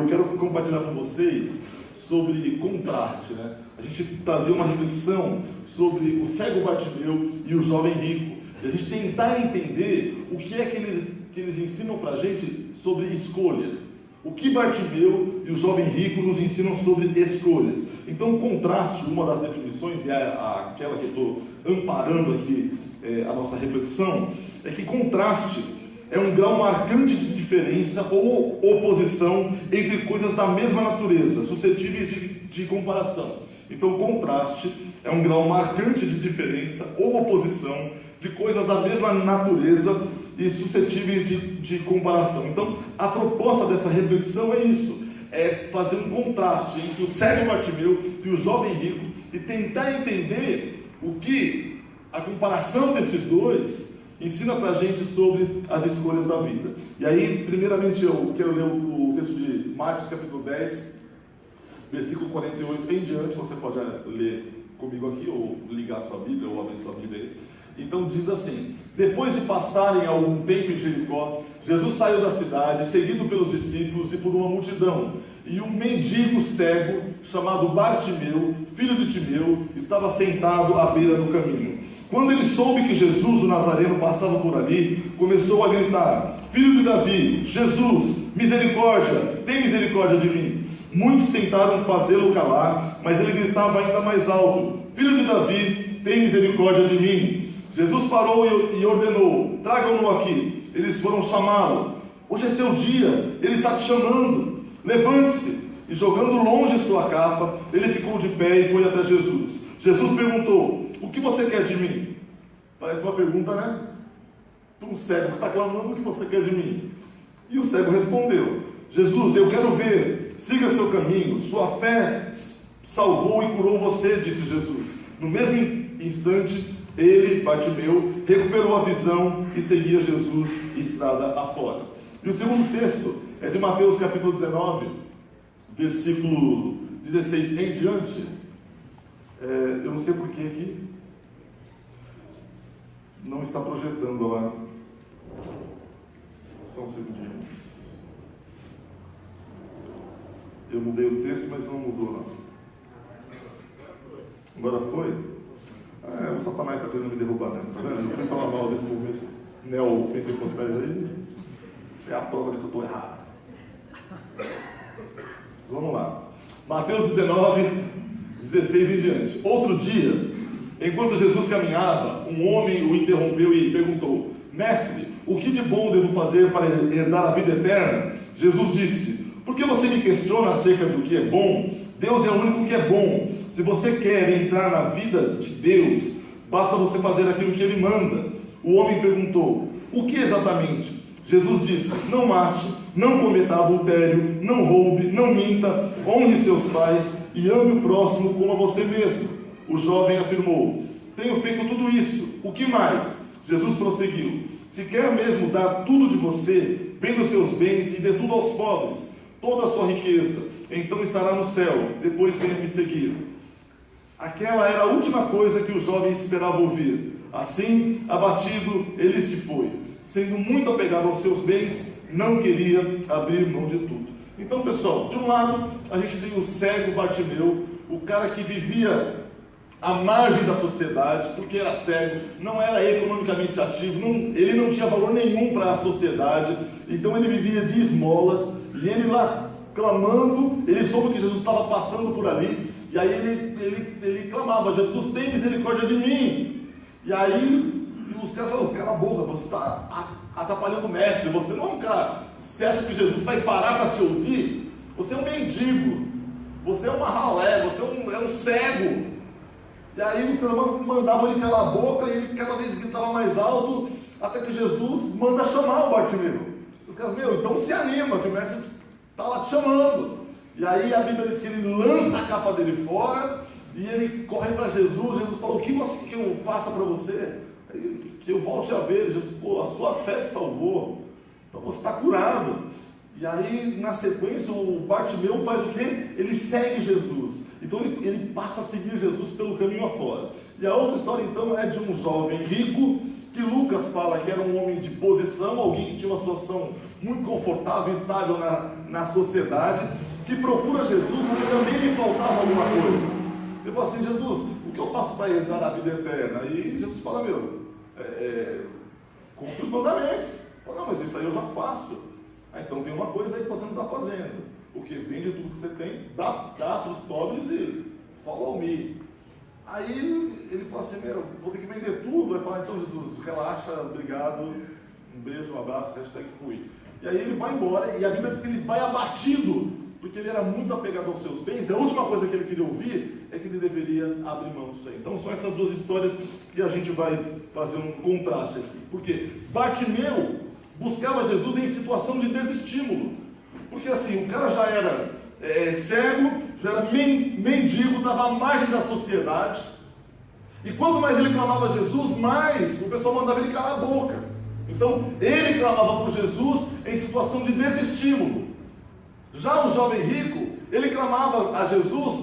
eu quero compartilhar com vocês sobre contraste, né? A gente trazer uma reflexão sobre o cego Bartimeu e o jovem rico. E a gente tentar entender o que é que eles ensinam para a gente sobre escolha. O que Bartimeu e o jovem rico nos ensinam sobre escolhas. Então, o contraste, uma das definições, e é aquela que eu estou amparando aqui a nossa reflexão, é que contraste é um grau marcante de diferença ou oposição entre coisas da mesma natureza, suscetíveis de comparação. Então, contraste é um grau marcante de diferença ou oposição de coisas da mesma natureza e suscetíveis de comparação. Então, a proposta dessa reflexão é isso, é fazer um contraste entre o cego Bartimeu e o jovem rico e tentar entender o que a comparação desses dois ensina para a gente sobre as escolhas da vida. E aí, primeiramente, eu quero ler o texto de Marcos, capítulo 10, versículo 48 em diante. Você pode ler comigo aqui, ou ligar a sua Bíblia, ou abrir sua Bíblia aí. Então diz assim: depois de passarem algum tempo em Jericó, Jesus saiu da cidade, seguido pelos discípulos e por uma multidão. E um mendigo cego, chamado Bartimeu, filho de Timeu, estava sentado à beira do caminho. Quando ele soube que Jesus, o Nazareno, passava por ali, começou a gritar: Filho de Davi, Jesus, misericórdia, tem misericórdia de mim. Muitos tentaram fazê-lo calar, mas ele gritava ainda mais alto: Filho de Davi, tem misericórdia de mim. Jesus parou e ordenou: tragam-no aqui. Eles foram chamá-lo. Hoje é seu dia, ele está te chamando. Levante-se. E jogando longe sua capa, ele ficou de pé e foi até Jesus. Jesus perguntou: o que você quer de mim? Parece uma pergunta, né? Um cego que está clamando: o que você quer de mim? E o cego respondeu: Jesus, eu quero ver, siga seu caminho, sua fé salvou e curou você, disse Jesus. No mesmo instante, ele, Bartimeu, recuperou a visão e seguia Jesus estrada afora. E o segundo texto é de Mateus capítulo 19, versículo 16 em diante. Eu não sei por que aqui não está projetando lá. Só um segundinho. Eu mudei o texto, mas não mudou não. Agora foi? O Satanás está querendo me derrubar mesmo, tá vendo? Eu fui falar mal desse movimento neopentecostais aí. É a prova de que eu estou errado. Vamos lá. Mateus 19, 16 em diante. Outro dia, enquanto Jesus caminhava, um homem o interrompeu e perguntou: Mestre, o que de bom devo fazer para herdar a vida eterna? Jesus disse: por que você me questiona acerca do que é bom? Deus é o único que é bom. Se você quer entrar na vida de Deus, basta você fazer aquilo que Ele manda. O homem perguntou: o que exatamente? Jesus disse: não mate, não cometa adultério, não roube, não minta, honre seus pais e ame o próximo como a você mesmo. O jovem afirmou: tenho feito tudo isso, o que mais? Jesus prosseguiu: se quer mesmo dar tudo de você, venda os seus bens e dê tudo aos pobres, toda a sua riqueza, então estará no céu, depois venha me seguir. Aquela era a última coisa que o jovem esperava ouvir. Assim, abatido, ele se foi. Sendo muito apegado aos seus bens, não queria abrir mão de tudo. Então, pessoal, de um lado, a gente tem o cego Bartimeu, o cara que vivia à margem da sociedade, porque era cego, não era economicamente ativo, ele não tinha valor nenhum para a sociedade, então ele vivia de esmolas, e ele lá clamando, ele soube que Jesus estava passando por ali, e aí ele clamava: Jesus, tem misericórdia de mim. E aí os caras falaram: cala a boca, você está atrapalhando o mestre, você não é um cara, você acha que Jesus vai parar para te ouvir? Você é um mendigo, você é uma ralé, você é um cego. E aí o Senhor mandava ele calar a boca, e ele cada vez gritava mais alto, até que Jesus manda chamar o Bartimeu. Os caras: então se anima, que o mestre está lá te chamando. E aí a Bíblia diz que ele lança a capa dele fora, e ele corre para Jesus. Jesus falou: o que você quer que eu faça para você? Que eu volte a ver. Jesus: a sua fé te salvou, então você está curado. E aí, na sequência, o Bartimeu faz o quê? Ele segue Jesus. Então ele passa a seguir Jesus pelo caminho afora. E a outra história, então, é de um jovem rico, que Lucas fala que era um homem de posição, alguém que tinha uma situação muito confortável, estável na sociedade, que procura Jesus porque também lhe faltava alguma coisa. Ele falou assim: Jesus, o que eu faço para herdar a vida eterna? E Jesus fala: cumpre os mandamentos. Fala: não, mas isso aí eu já faço. Então tem uma coisa aí que você não está fazendo. O que vende tudo que você tem, dá para os pobres e follow me. Aí ele falou assim: vou ter que vender tudo. Vai falar: então Jesus, relaxa, obrigado, um beijo, um abraço, hashtag fui. E aí ele vai embora, e a Bíblia diz que ele vai abatido, porque ele era muito apegado aos seus bens. E a última coisa que ele queria ouvir é que ele deveria abrir mão disso aí. Então são essas duas histórias que a gente vai fazer um contraste aqui. Porque Bartimeu buscava Jesus em situação de desestímulo. Porque assim, o cara já era cego, já era mendigo, estava à margem da sociedade. E quanto mais ele clamava a Jesus, mais o pessoal mandava ele calar a boca. Então, ele clamava por Jesus em situação de desestímulo. Já o jovem rico, ele clamava a Jesus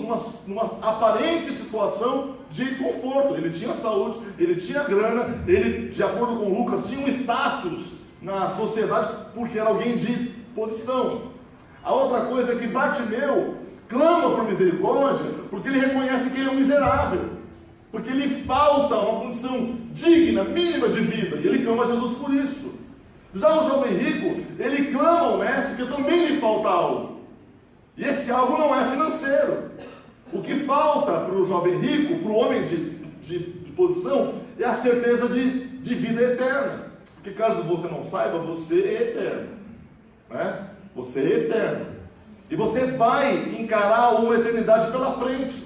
numa aparente situação de conforto. Ele tinha saúde, ele tinha grana, ele, de acordo com Lucas, tinha um status na sociedade, porque era alguém de posição. A outra coisa é que Bartimeu clama por misericórdia, porque ele reconhece que ele é um miserável, porque lhe falta uma condição digna, mínima de vida, e ele clama a Jesus por isso. Já o jovem rico, ele clama ao mestre, porque também lhe falta algo, e esse algo não é financeiro. O que falta para o jovem rico, para o homem de posição, é a certeza de vida eterna. Porque caso você não saiba, você é eterno, né? Você é eterno, e você vai encarar uma eternidade pela frente,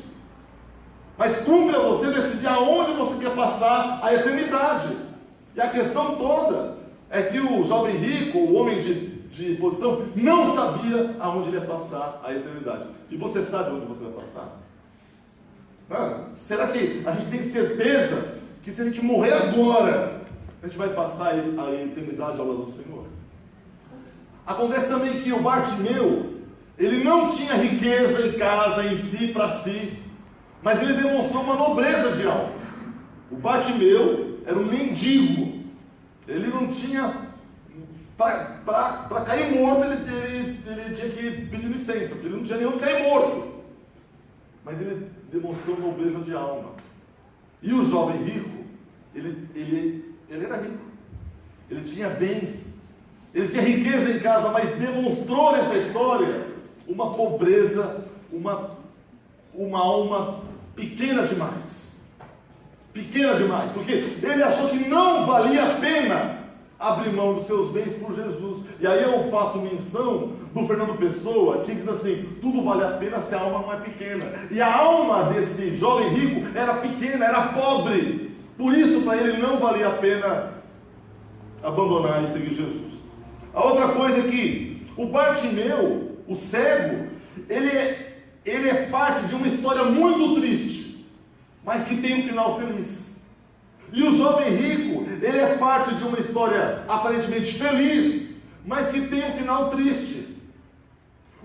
mas cumpre a você decidir aonde você quer passar a eternidade. E a questão toda é que o jovem rico, o homem de posição, não sabia aonde ele ia passar a eternidade. E você sabe onde você vai passar? Será que a gente tem certeza que se a gente morrer agora, a gente vai passar a eternidade ao lado do Senhor? Acontece também que o Bartimeu, ele não tinha riqueza em casa, em si, para si, mas ele demonstrou uma nobreza de alma. O Bartimeu era um mendigo, ele não tinha, para cair morto, ele tinha que pedir licença, porque ele não tinha nem onde cair morto, mas ele demonstrou nobreza de alma. E o jovem rico, ele era rico, ele tinha bens, ele tinha riqueza em casa, mas demonstrou nessa história uma pobreza, uma alma pequena demais. Pequena demais, porque ele achou que não valia a pena abrir mão dos seus bens por Jesus. E aí eu faço menção do Fernando Pessoa, que diz assim: tudo vale a pena se a alma não é pequena. E a alma desse jovem rico era pequena, era pobre. Por isso, para ele não valia a pena abandonar e seguir Jesus. A outra coisa é que o Bartimeu, o cego, ele é parte de uma história muito triste, mas que tem um final feliz. E o jovem rico, ele é parte de uma história aparentemente feliz, mas que tem um final triste.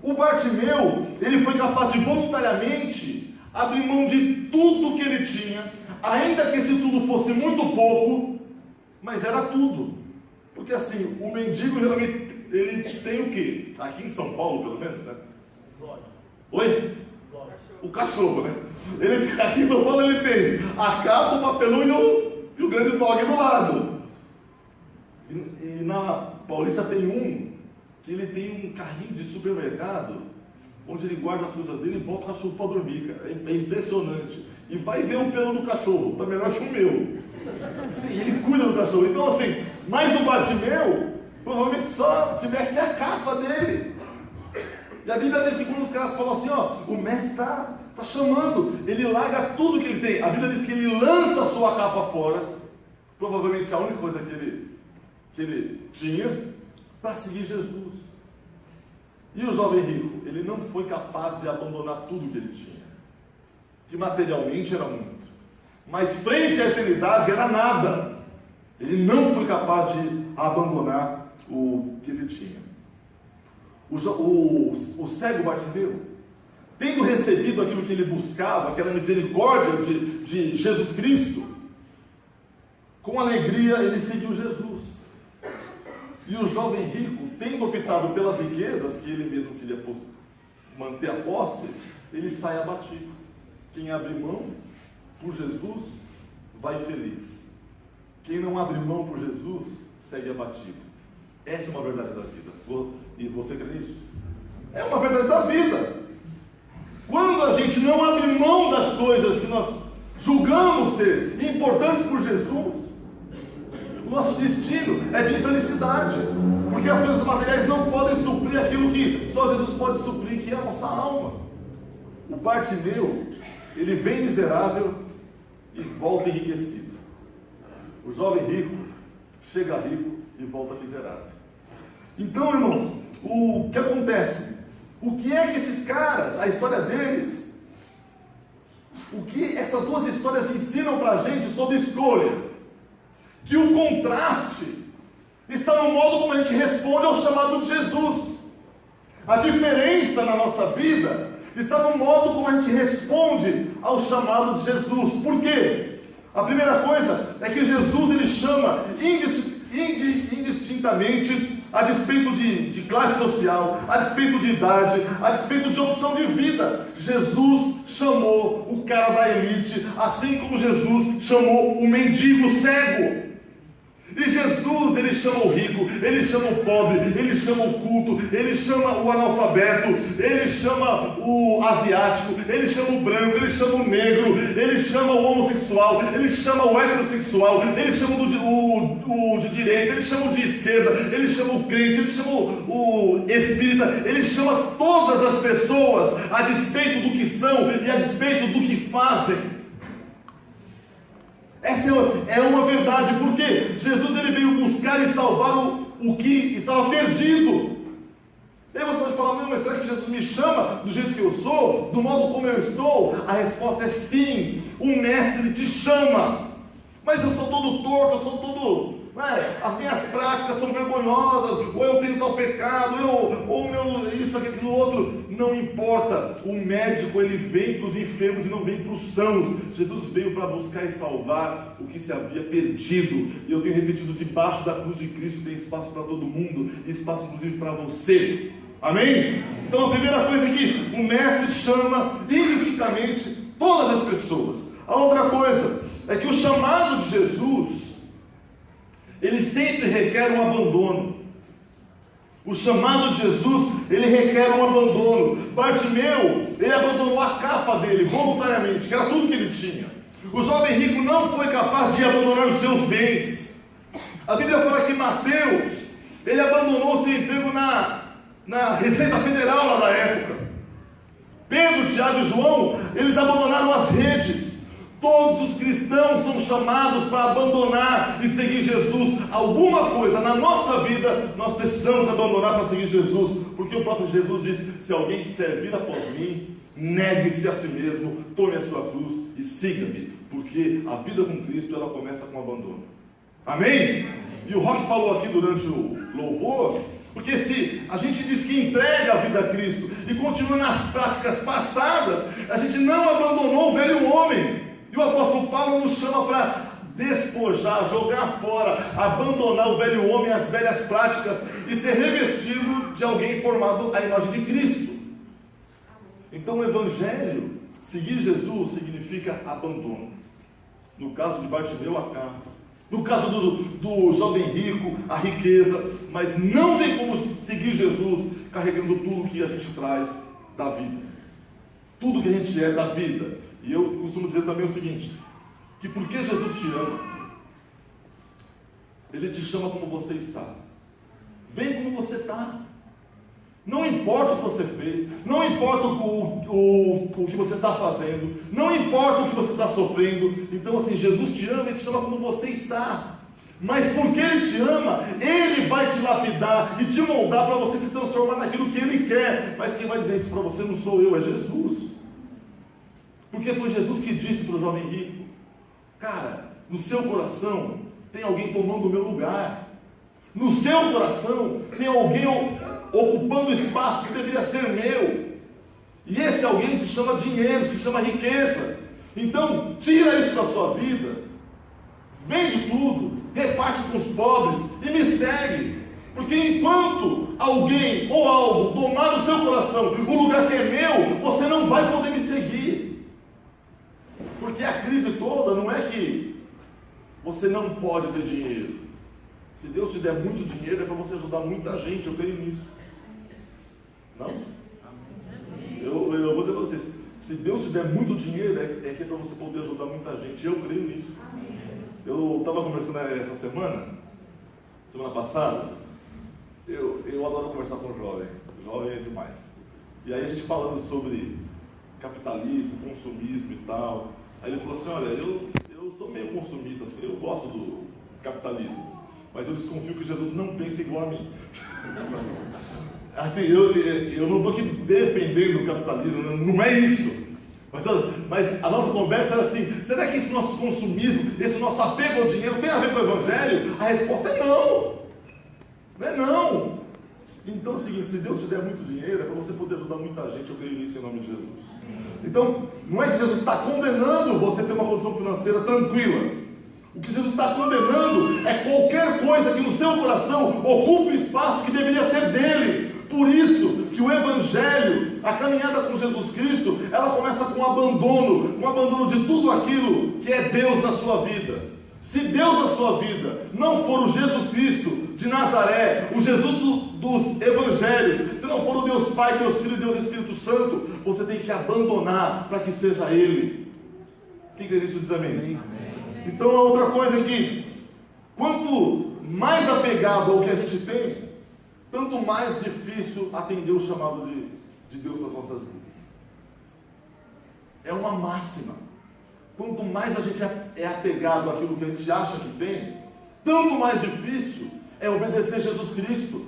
O Bartimeu, ele foi capaz de voluntariamente abrir mão de tudo que ele tinha, ainda que esse tudo fosse muito pouco, mas era tudo. Porque assim, o mendigo geralmente, ele tem o quê? Aqui em São Paulo, pelo menos, né? Oi? O cachorro, né? Aqui em São Paulo ele tem a capa, o papelão e o grande dog do lado. E na Paulista tem que ele tem um carrinho de supermercado, onde ele guarda as coisas dele e bota o cachorro para dormir, cara. É impressionante. E vai ver o pelo do cachorro, tá melhor que o meu. Sim, ele cuida do cachorro. Então assim, mas o Bartimeu provavelmente só tivesse a capa dele. E a Bíblia diz que quando os caras falam assim, o mestre está chamando, ele larga tudo que ele tem. A Bíblia diz que ele lança a sua capa fora, provavelmente a única coisa que ele tinha, para seguir Jesus. E o jovem rico, ele não foi capaz de abandonar tudo que ele tinha, que materialmente era muito, mas frente à eternidade era nada. Ele não foi capaz de abandonar o que ele tinha. O cego Bartimeu, tendo recebido aquilo que ele buscava, aquela misericórdia de Jesus Cristo, com alegria ele seguiu Jesus. E o jovem rico, tendo optado pelas riquezas, que ele mesmo queria manter a posse, ele sai abatido. Quem abre mão por Jesus, vai feliz. Quem não abre mão por Jesus, segue abatido. Essa é uma verdade da vida. E você crê nisso? É uma verdade da vida. Quando a gente não abre mão das coisas que nós julgamos ser importantes por Jesus, o nosso destino é de infelicidade, porque as coisas materiais não podem suprir aquilo que só Jesus pode suprir, que é a nossa alma. O Bartimeu, ele vem miserável e volta enriquecido. O jovem rico chega rico e volta miserável. Então, irmãos, o que acontece? O que é que esses caras, a história deles, o que essas duas histórias ensinam para a gente sobre escolha? Que o contraste está no modo como a gente responde ao chamado de Jesus. A diferença na nossa vida está no modo como a gente responde ao chamado de Jesus. Por quê? A primeira coisa é que Jesus ele chama indistintamente, a despeito de classe social, a despeito de idade, a despeito de opção de vida. Jesus chamou o cara da elite, assim como Jesus chamou o mendigo cego. E Jesus, ele chama o rico, ele chama o pobre, ele chama o culto, ele chama o analfabeto, ele chama o asiático, ele chama o branco, ele chama o negro, ele chama o homossexual, ele chama o heterossexual, ele chama o de direita, ele chama o de esquerda, ele chama o crente, ele chama o espírita, ele chama todas as pessoas a despeito do que são e a despeito do que fazem. Essa é uma verdade, porque Jesus ele veio buscar e salvar o que estava perdido. E aí você pode falar, não, mas será que Jesus me chama do jeito que eu sou, do modo como eu estou? A resposta é sim, o mestre te chama. Mas eu sou todo torto, eu sou todo... as minhas práticas são vergonhosas, ou eu tenho tal pecado, ou meu isso, aquilo, outro. Não importa, o médico ele vem para os enfermos e não vem para os sãos. Jesus veio para buscar e salvar o que se havia perdido. E eu tenho repetido, debaixo da cruz de Cristo tem espaço para todo mundo, espaço inclusive para você. Amém? Então a primeira coisa é que o mestre chama indistintamente todas as pessoas. A outra coisa é que o chamado de Jesus, ele sempre requer um abandono. O chamado de Jesus, ele requer um abandono. Bartimeu, ele abandonou a capa dele voluntariamente, que era tudo que ele tinha. O jovem rico não foi capaz de abandonar os seus bens. A Bíblia fala que Mateus, ele abandonou seu emprego na Receita Federal lá da época. Pedro, Tiago e João, eles abandonaram as redes. Todos os cristãos são chamados para abandonar e seguir Jesus. Alguma coisa na nossa vida nós precisamos abandonar para seguir Jesus, porque o próprio Jesus disse: se alguém quer vir após mim, negue-se a si mesmo, tome a sua cruz e siga-me, porque a vida com Cristo ela começa com abandono. Amém? E o Roque falou aqui durante o louvor, porque se a gente diz que entrega a vida a Cristo e continua nas práticas passadas, a gente não abandonou o velho homem. E o apóstolo Paulo nos chama para despojar, jogar fora, abandonar o velho homem, as velhas práticas e ser revestido de alguém formado à imagem de Cristo. Então o evangelho, seguir Jesus, significa abandono. No caso de Bartimeu, a capa. No caso do jovem rico, a riqueza. Mas não tem como seguir Jesus carregando tudo que a gente traz da vida. Tudo que a gente é da vida. E eu costumo dizer também o seguinte, que porque Jesus te ama, Ele te chama como você está. Vem como você está. Não importa o que você fez, não importa o que você está fazendo, não importa o que você está sofrendo. Então assim, Jesus te ama e te chama como você está. Mas porque Ele te ama, Ele vai te lapidar e te moldar para você se transformar naquilo que Ele quer. Mas quem vai dizer isso para você não sou eu, é Jesus. Porque foi Jesus que disse para o jovem rico: cara, no seu coração tem alguém tomando o meu lugar. No seu coração tem alguém ocupando o espaço que deveria ser meu. E esse alguém se chama dinheiro, se chama riqueza. Então, tira isso da sua vida. Vende tudo, reparte com os pobres e me segue. Porque enquanto alguém ou algo tomar no seu coração o lugar que é meu, você não vai poder me seguir. Porque a crise toda não é que você não pode ter dinheiro. Se Deus te der muito dinheiro, é para você ajudar muita gente, eu creio nisso. Não? Eu vou dizer para vocês, se Deus te der muito dinheiro, é que é para você poder ajudar muita gente, eu creio nisso. Eu estava conversando essa semana passada, eu adoro conversar com jovem é demais. E aí a gente falando sobre capitalismo, consumismo e tal, aí ele falou assim, olha, eu sou meio consumista, assim, eu gosto do capitalismo, mas eu desconfio que Jesus não pensa igual a mim. Assim, eu não estou aqui defendendo o capitalismo, não é isso. Mas a nossa conversa era assim, será que esse nosso consumismo, esse nosso apego ao dinheiro tem a ver com o Evangelho? A resposta é não. Não é não. Então é o seguinte, se Deus te der muito dinheiro, é para você poder ajudar muita gente, eu creio nisso em nome de Jesus. Então, não é que Jesus está condenando você a ter uma condição financeira tranquila. O que Jesus está condenando é qualquer coisa que no seu coração ocupe o espaço que deveria ser dele. Por isso que o Evangelho, a caminhada com Jesus Cristo, ela começa com um abandono de tudo aquilo que é Deus na sua vida. Se Deus na sua vida não for o Jesus Cristo de Nazaré, o Jesus dos Evangelhos, se não for o Deus Pai, Deus Filho e Deus Espírito Santo, você tem que abandonar para que seja Ele. Quem crê nisso diz amém? Então a outra coisa é que, quanto mais apegado ao que a gente tem, tanto mais difícil atender o chamado de Deus para as nossas vidas. É uma máxima. Quanto mais a gente é apegado àquilo que a gente acha que tem, tanto mais difícil é obedecer Jesus Cristo.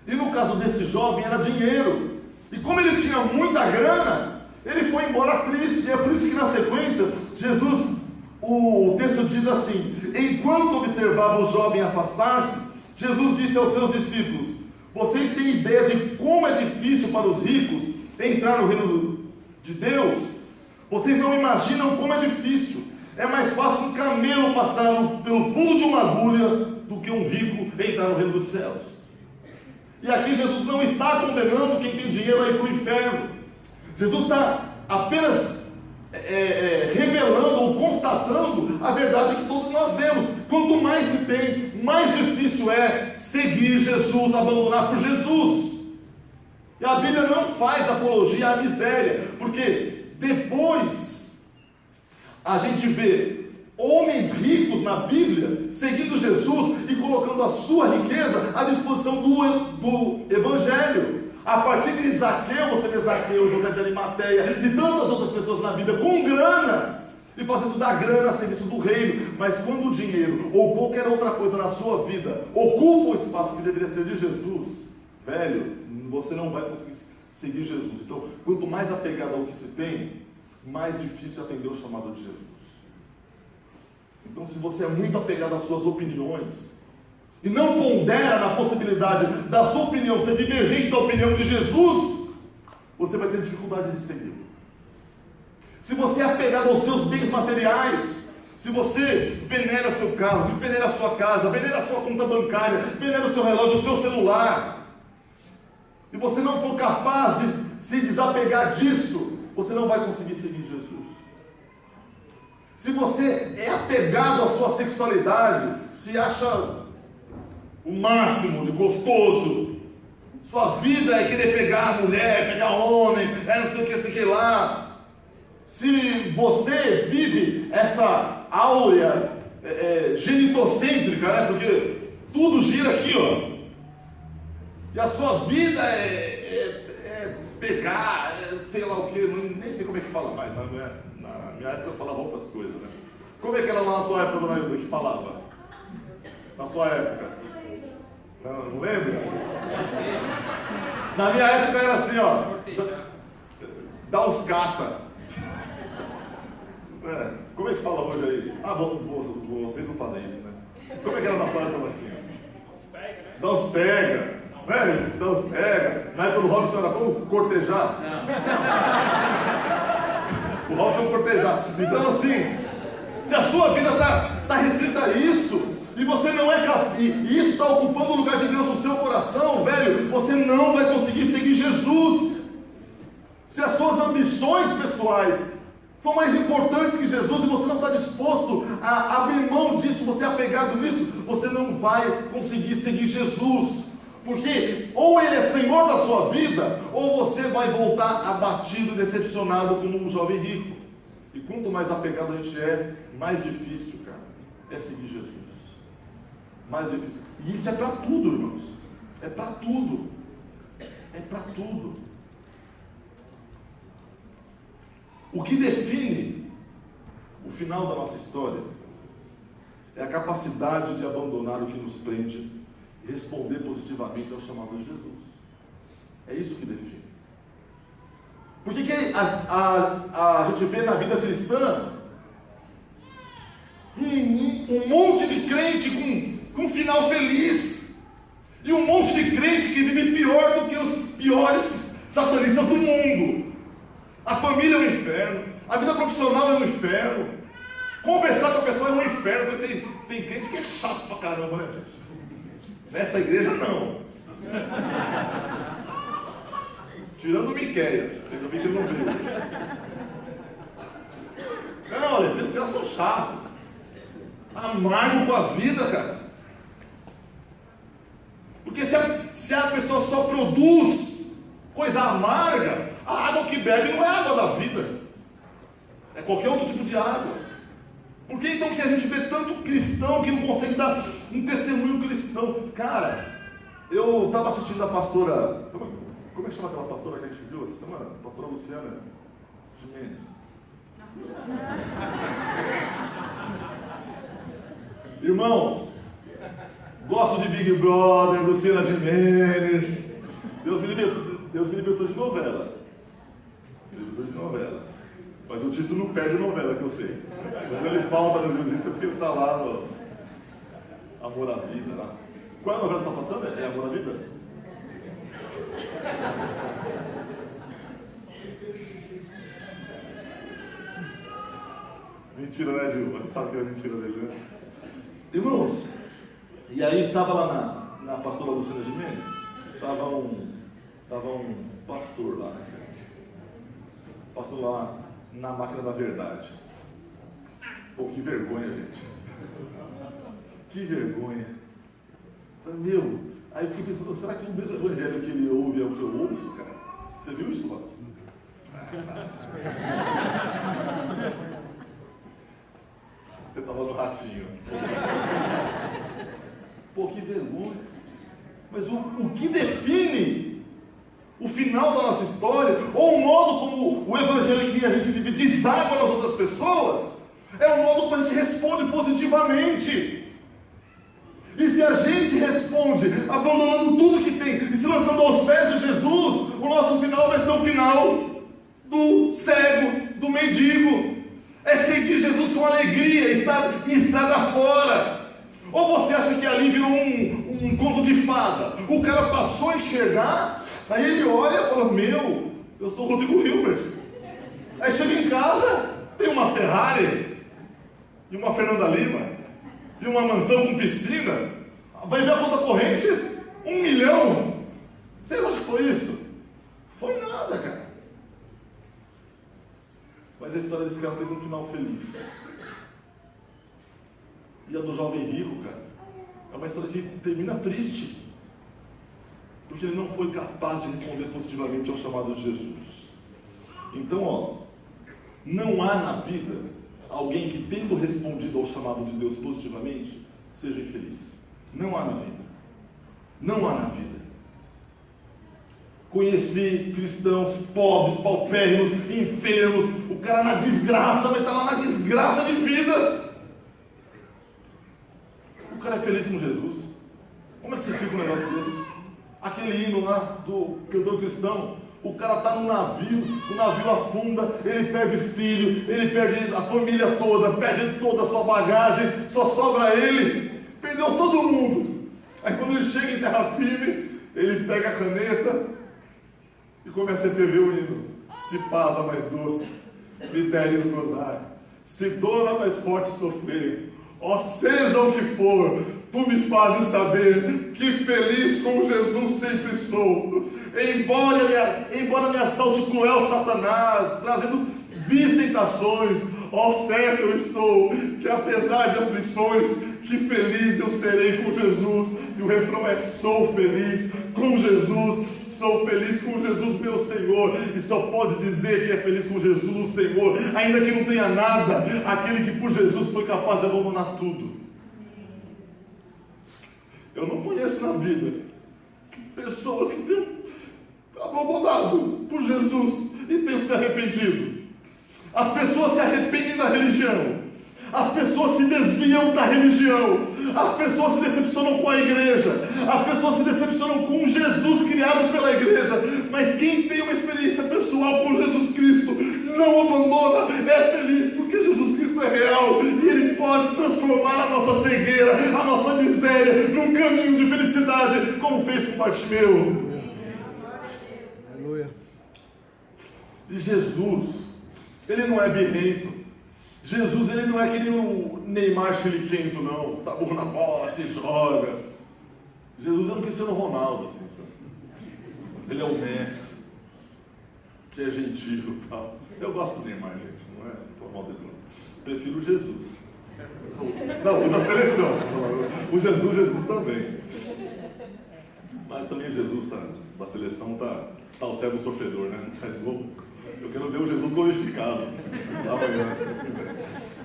E no caso desse jovem era dinheiro. E como ele tinha muita grana, ele foi embora triste. E é por isso que na sequência, Jesus, o texto diz assim, enquanto observava o jovem afastar-se, Jesus disse aos seus discípulos, vocês têm ideia de como é difícil para os ricos entrar no reino de Deus? Vocês não imaginam como é difícil. É mais fácil um camelo passar pelo fundo de uma agulha do que um rico entrar no reino dos céus. E aqui Jesus não está condenando quem tem dinheiro a ir para o inferno. Jesus está apenas revelando ou constatando a verdade que todos nós vemos. Quanto mais se tem, mais difícil é seguir Jesus, abandonar por Jesus. E a Bíblia não faz apologia à miséria, porque depois a gente vê homens ricos na Bíblia seguindo Jesus e colocando a sua riqueza à disposição do Evangelho. A partir de Zaqueu, você vê Zaqueu, José de Arimateia e tantas outras pessoas na Bíblia com grana e fazendo da grana a serviço do reino. Mas quando o dinheiro ou qualquer outra coisa na sua vida ocupa o espaço que deveria ser de Jesus, velho, você não vai conseguir seguir Jesus. Então, quanto mais apegado ao que se tem, mais difícil atender o chamado de Jesus. Então, se você é muito apegado às suas opiniões e não pondera na possibilidade da sua opinião ser divergente da opinião de Jesus, você vai ter dificuldade de seguir. Se você é apegado aos seus bens materiais, se você venera seu carro, venera a sua casa, venera a sua conta bancária, venera o seu relógio, o seu celular, e você não for capaz de se desapegar disso, você não vai conseguir seguir Jesus. Se você é apegado à sua sexualidade, se acha o máximo de gostoso, sua vida é querer pegar a mulher, pegar homem, não sei o que lá. Se você vive essa áurea genitocêntrica, né? Porque tudo gira aqui, ó. E a sua vida é pegar, sei lá o que, nem sei como é que fala mais, né? Na minha época eu falava outras coisas, né? Como é que era lá na sua época, dona Hilda, que falava? Na sua época? Não lembra? Na minha época era assim, ó. Dá os cata. Como é que fala hoje aí? Vocês não fazem isso, né? Como é que era na sua época assim, ó? Dá os pega. Velho, dá os pega. Na época do Robson era como cortejar? Não. O Robson cortejar. Então assim, se a sua vida está restrita a isso, e você não é capaz, e isso está ocupando o lugar de Deus no seu coração, velho, você não vai conseguir seguir Jesus. Se as suas ambições pessoais são mais importantes que Jesus e você não está disposto a abrir mão disso, você é apegado nisso, você não vai conseguir seguir Jesus. Porque ou Ele é Senhor da sua vida, ou você vai voltar abatido e decepcionado como um jovem rico. E quanto mais apegado a gente é, mais difícil, cara, é seguir Jesus. Mais difícil. E isso é para tudo, irmãos. É para tudo. É para tudo. O que define o final da nossa história é a capacidade de abandonar o que nos prende e responder positivamente ao chamado de Jesus. É isso que define. Por que a gente vê na vida cristã um monte de crente com um final feliz e um monte de crente que vive pior do que os piores satanistas do mundo? A família é um inferno, a vida profissional é um inferno, conversar com a pessoa é um inferno, porque tem crente que é chato pra caramba, né, gente? Nessa igreja não. Tirando o Miqueias, eu vi que ele não veio. Não, olha, esses caras são chatos. Amargam com a vida, cara. Porque se a pessoa só produz coisa amarga, a água que bebe não é água da vida. É qualquer outro tipo de água. Por que então que a gente vê tanto cristão que não consegue dar um testemunho cristão? Cara, eu estava assistindo a pastora... Como é que chama aquela pastora que a gente viu essa semana? A pastora Luciana Gimenez. Irmãos, gosto de Big Brother, Luciana Gimenez. Deus me libertou de novela. Me libertou de novela. Mas o título não perde novela, que eu sei. Quando ele falta no jiu-jitsu, é porque ele está lá no Amor à Vida. Lá. Qual é a novela que está passando? É Amor à Vida? Mentira, né, Gil? A gente sabe que é mentira dele, né? Irmãos, e aí estava lá na pastora Luciana Gimenez, estava um pastor lá, né? Passou lá na máquina da verdade. Pô, que vergonha, gente. Que vergonha. Meu, aí eu fiquei pensando, será que o mesmo evangelho que ele ouve é o que eu ouço, cara? Você viu isso lá? Você estava no ratinho. Pô, que vergonha. Mas o que define o final da nossa história, ou o modo como o evangelho que a gente vive deságua nas outras pessoas, é o modo como a gente responde positivamente. E se a gente responde abandonando tudo que tem e se lançando aos pés de Jesus, o nosso final vai ser o final do cego, do mendigo. É seguir Jesus com alegria, estrada fora. Ou você acha que ali virou um conto de fada? O cara passou a enxergar, aí ele olha e fala, meu, eu sou o Rodrigo Hilbert. Aí chega em casa, tem uma Ferrari, e uma Fernanda Lima, e uma mansão com piscina. Vai ver a conta corrente, 1 milhão. Vocês acham que foi isso? Foi nada, cara. Mas a história desse cara teve um final feliz. E a do jovem rico, cara, é uma história que termina triste. Porque ele não foi capaz de responder positivamente ao chamado de Jesus. Então, ó, não há na vida alguém que, tendo respondido ao chamado de Deus positivamente, seja infeliz. Não há na vida. Não há na vida. Conheci cristãos pobres, paupérrimos, enfermos, o cara na desgraça, vai estar lá na desgraça de vida. O cara é feliz com Jesus. Como é que você explica um negócio desse? Aquele hino lá do cantor cristão, o cara está no navio, o navio afunda, ele perde filho, ele perde a família toda, perde toda a sua bagagem, só sobra ele, perdeu todo mundo. Aí quando ele chega em terra firme, ele pega a caneta e começa a escrever o hino. Se pasa mais doce, me deres gozar, se dor mais forte sofrer, Ó, seja o que for, tu me fazes saber que feliz com Jesus sempre sou. Embora me assalte cruel Satanás, trazendo vis tentações, ó, certo eu estou, que apesar de aflições, que feliz eu serei com Jesus. E o refrão é: sou feliz com Jesus, sou feliz com Jesus meu Senhor. E só pode dizer que é feliz com Jesus o Senhor, ainda que não tenha nada, aquele que por Jesus foi capaz de abandonar tudo. Eu não conheço na vida pessoas que tenham abandonado por Jesus e tenham se arrependido. As pessoas se arrependem da religião, as pessoas se desviam da religião, as pessoas se decepcionam com a igreja, as pessoas se decepcionam com Jesus criado pela igreja. Mas quem tem uma experiência pessoal com Jesus Cristo não abandona, é feliz, porque Jesus Cristo é real e Ele pode transformar a nossa cegueira, a nossa miséria, num caminho de felicidade, como fez com Bartimeu. Aleluia. E Jesus, Ele não é birrento. Jesus, Ele não é aquele Neymar chiliquento, não. Tá bom na bola, se joga. Jesus é um Cristiano Ronaldo, assim, sabe? Ele é o Messi, que é gentil e tal. Eu gosto do Neymar, gente, não é por mal dele, não. Prefiro Jesus. Não, o da seleção. O Jesus também. Mas também Jesus da seleção tá o servo sofredor, né? Não faz gol. Eu quero ver o Jesus glorificado amanhã.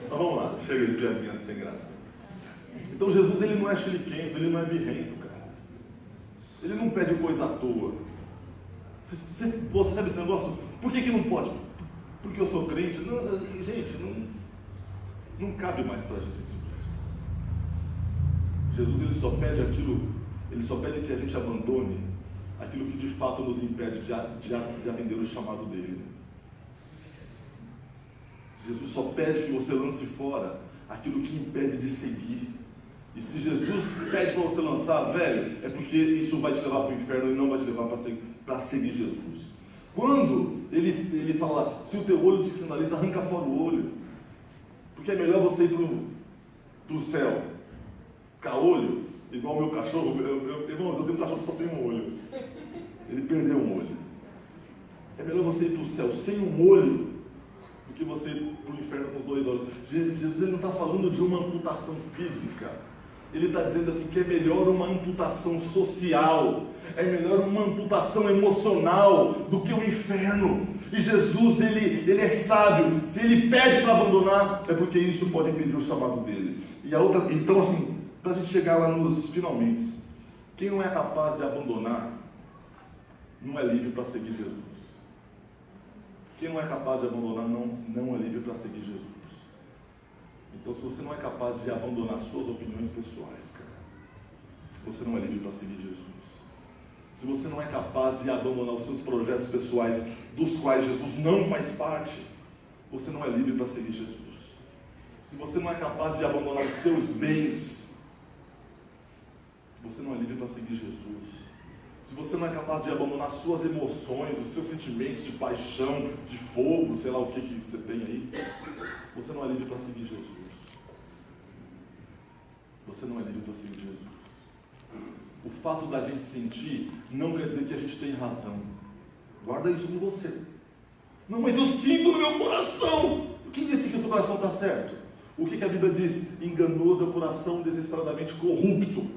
Então vamos lá, chega de piadinha sem graça. Então Jesus, Ele não é chiliquento, Ele não é birrento, cara. Ele não pede coisa à toa. Você sabe esse negócio? Por que não pode? Porque eu sou crente? Não, gente, não cabe mais pra gente esse tipo de resposta. Jesus, Ele só pede aquilo, Ele só pede que a gente abandone aquilo que de fato nos impede de atender o chamado dele. Jesus só pede que você lance fora aquilo que impede de seguir. E se Jesus pede para você lançar, velho, é porque isso vai te levar para o inferno e não vai te levar para seguir Jesus. Quando ele fala, se o teu olho te escandaliza, arranca fora o olho. Porque é melhor você ir para o céu caolho, igual o meu cachorro. Irmãos, eu tenho um cachorro que só tem um olho. Ele perdeu um olho. É melhor você ir para o céu sem um olho do que você ir para o inferno com os dois olhos. Jesus, Ele não está falando de uma amputação física. Ele está dizendo assim que é melhor uma amputação social, é melhor uma amputação emocional do que o inferno. E Jesus, ele é sábio. Se Ele pede para abandonar, é porque isso pode impedir o chamado dele. E a outra, então assim, para a gente chegar lá nos finalmente, quem não é capaz de abandonar não é livre para seguir Jesus. Quem não é capaz de abandonar não é livre para seguir Jesus. Então, se você não é capaz de abandonar suas opiniões pessoais, cara, você não é livre para seguir Jesus. Se você não é capaz de abandonar os seus projetos pessoais, dos quais Jesus não faz parte, você não é livre para seguir Jesus. Se você não é capaz de abandonar os seus bens, você não é livre para seguir Jesus. Se você não é capaz de abandonar suas emoções, os seus sentimentos de paixão, de fogo, sei lá o que você tem aí, você não é livre para seguir Jesus. Você não é livre para seguir Jesus. O fato da gente sentir não quer dizer que a gente tem razão. Guarda isso com você. Não, mas eu sinto no meu coração. Quem disse que o seu coração está certo? O que a Bíblia diz? Enganoso é o coração desesperadamente corrupto.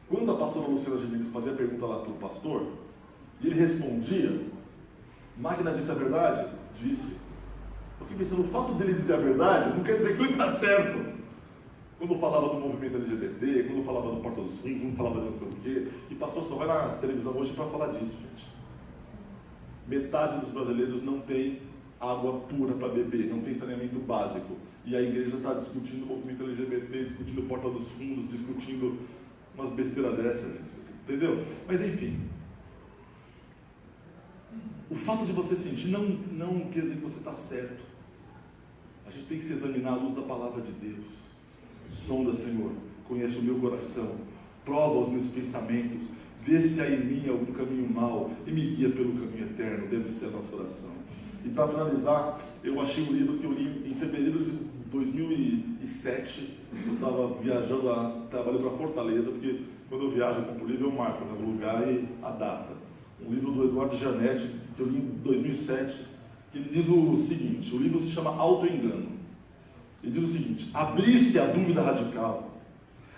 Quando a pastora Luciana Geminis fazia a pergunta lá para o pastor, e ele respondia, máquina disse a verdade? Disse. Eu fiquei pensando, o fato dele dizer a verdade não quer dizer que ele está certo. Quando falava do movimento LGBT, quando falava do Porta dos Fundos, quando falava de não sei o quê, e pastor só vai na televisão hoje para falar disso, gente. Metade dos brasileiros não tem água pura para beber, não tem saneamento básico. E a igreja está discutindo o movimento LGBT, discutindo o Porta dos Fundos, discutindo umas besteiras dessas, entendeu? Mas enfim, o fato de você sentir não quer dizer que você está certo. A gente tem que se examinar à luz da palavra de Deus. Sonda, Senhor, conhece o meu coração, prova os meus pensamentos, vê se há em mim algum caminho mau e me guia pelo caminho eterno. Deve ser a nossa oração. E para finalizar, eu achei um livro que eu li em fevereiro de 2007, eu estava viajando, trabalhando para Fortaleza, porque quando eu viajo com o livro eu marco, né, o lugar e a data. Um livro do Eduardo Gianetti, que eu li em 2007, que ele diz o seguinte, o livro se chama Auto-Engano. Ele diz o seguinte: abrir-se à dúvida radical,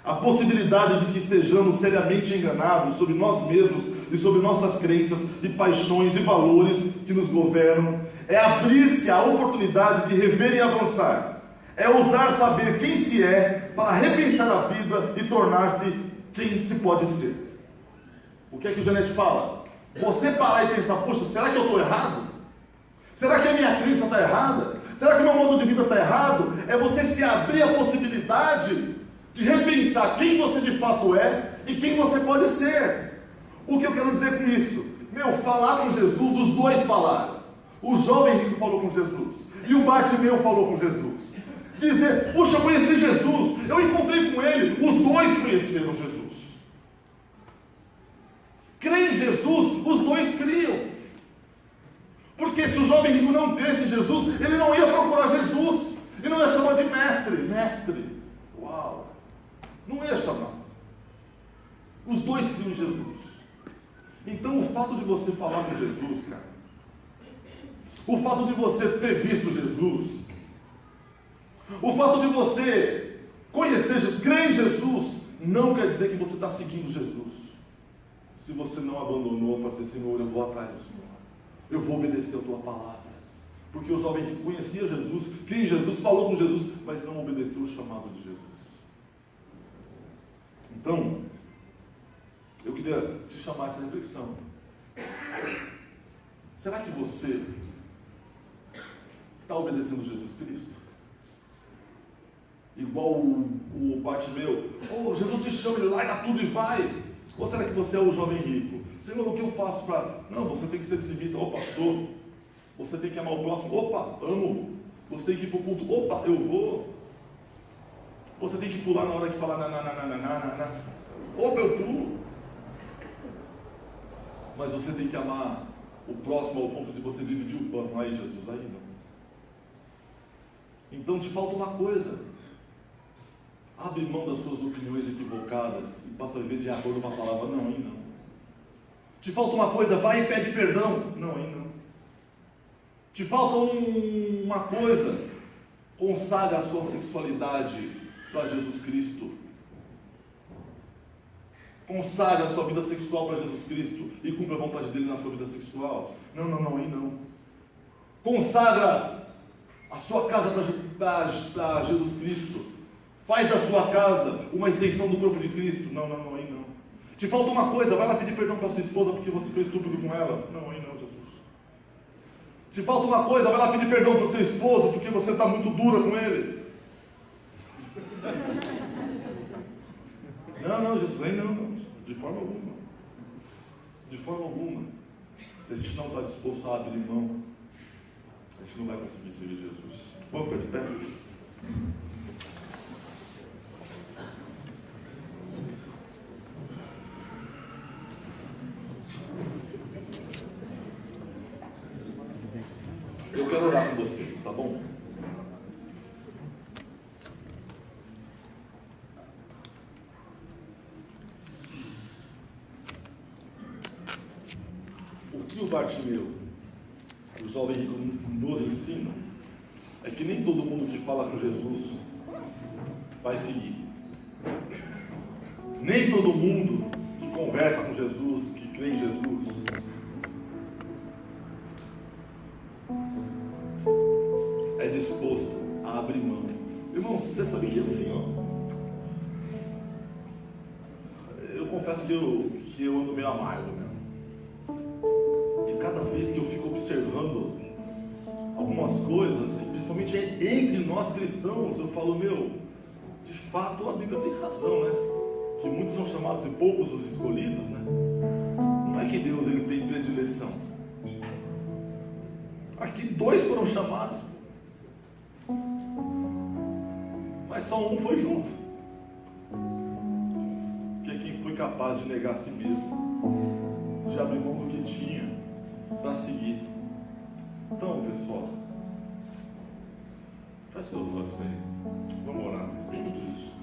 a possibilidade de que estejamos seriamente enganados sobre nós mesmos e sobre nossas crenças e paixões e valores que nos governam, é abrir-se à oportunidade de rever e avançar, é ousar saber quem se é para repensar a vida e tornar-se quem se pode ser. O que é que o Gianetti fala? Você parar e pensar, poxa, será que eu estou errado? Será que a minha crença está errada? Será que o meu modo de vida está errado? É você se abrir à possibilidade de repensar quem você de fato é e quem você pode ser. O que eu quero dizer com isso? Falar com Jesus, os dois falaram. O jovem rico falou com Jesus e o Bartimeu falou com Jesus. Dizer, puxa, eu conheci Jesus, eu encontrei com ele, os dois conheceram Jesus. Crer em Jesus, os dois criam. Porque se o jovem rico não cresce em Jesus, ele não ia procurar Jesus. E não ia chamar de mestre. Uau! Não ia chamar. Os dois criam em Jesus. Então o fato de você falar com Jesus, cara, o fato de você ter visto Jesus, o fato de você conhecer Jesus, crer em Jesus, não quer dizer que você está seguindo Jesus. Se você não abandonou para dizer, Senhor, eu vou atrás do Senhor, eu vou obedecer a tua palavra. Porque o jovem que conhecia Jesus, cria em Jesus, falou com Jesus, mas não obedeceu o chamado de Jesus. Então, eu queria te chamar a essa reflexão. Será que você está obedecendo Jesus Cristo? Igual o Bartimeu, Jesus te chama, ele larga tudo e vai. Ou será que você é o jovem rico? Senhor, o que eu faço para... Não, você tem que ser exibista. Opa, sou. Você tem que amar o próximo. Opa, amo. Você tem que ir para o culto. Opa, eu vou. Você tem que pular na hora de falar Opa, eu pulo. Mas você tem que amar o próximo ao ponto de você dividir o pão. Aí, Jesus, aí não. Então te falta uma coisa. Abre mão das suas opiniões equivocadas e passa a viver de acordo com a palavra. Não, aí não. Te falta uma coisa, vai e pede perdão. Não, aí não. Te falta uma coisa, consagra a sua sexualidade para Jesus Cristo. Consagra a sua vida sexual para Jesus Cristo e cumpra a vontade dele na sua vida sexual. Não, aí não. Consagra a sua casa para Jesus Cristo. Faz da sua casa uma extensão do corpo de Cristo. Não, aí não. Te falta uma coisa, vai lá pedir perdão para sua esposa porque você foi estúpido com ela. Não, aí não, Jesus. Te falta uma coisa, vai lá pedir perdão para o seu esposo porque você está muito dura com ele. Não, Jesus, aí não. De forma alguma. De forma alguma. Se a gente não está disposto a abrir mão, a gente não vai conseguir servir Jesus. Vamos ficar de pé? Eu quero orar com vocês, tá bom? O que o Bartimeu, o jovem rico, nos ensina é que nem todo mundo que fala com Jesus vai seguir. Nem todo mundo que conversa com Jesus, que crê em Jesus, é disposto a abrir mão. Irmão, você sabia que assim, eu confesso que eu ando meio amargo, né? E cada vez que eu fico observando algumas coisas, principalmente entre nós cristãos, eu falo, de fato a Bíblia tem razão, né? Que muitos são chamados e poucos os escolhidos, né? Não é que Deus ele tem predileção. Aqui 2 foram chamados, mas só um foi junto. Que é quem foi capaz de negar a si mesmo, de abrir mão do que tinha para seguir. Então, pessoal, Feche seus olhos aí. Vamos orar a respeito disso.